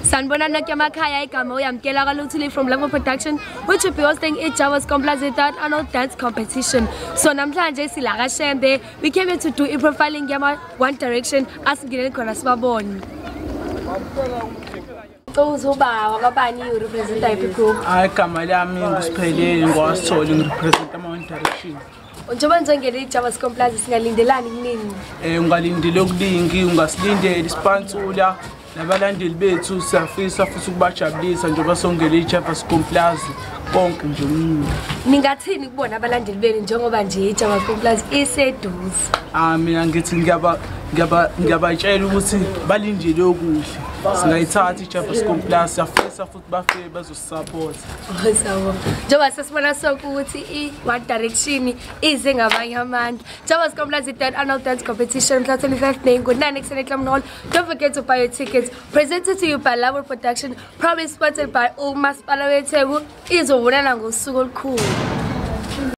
Sanibona Nakyamakhaya igama uyamkela kaLuthuli from Level Production, which will be hosting iJava's Complazitat annual dance competition. So namhlanje silakashende, we came here to do e-profiling yama One Direction asingene khona sibabone. Uzuba wakabani you represent type group. Igama lami ngusiphelele ngwasithole ngirepresent ama One Direction. Njengoba ngizongena iJava's Complazitat singalindelani kunini? Ungalindele okuningi, ungasilindele ispansula nabalandeli bethu siyafisa futhi ukubajabulisa njengoba songele iJava's Complazitat konke nje umini. Ningathini kubona abalandeli benu njengoba nje iJava's Complazitat iseduze? Mina ngithi ngiyabatshela ukuthi balindele okuhle. Singayithatha iJava's Complazitat siyafisa futhi bafike bazosisupport. Sawa. Njengoba sesibona sonke ukuthi i-One Direction ize ngabanye amandla. iJava's Complazitat annual dance competition mhla 25 May ngo-9 ekuseni eClub Hall. Don't forget to buy your tickets. Presented to you by Level Production. Proudly sponsored by uMasipala weTheku. Izobonana ngosuku olukhulu.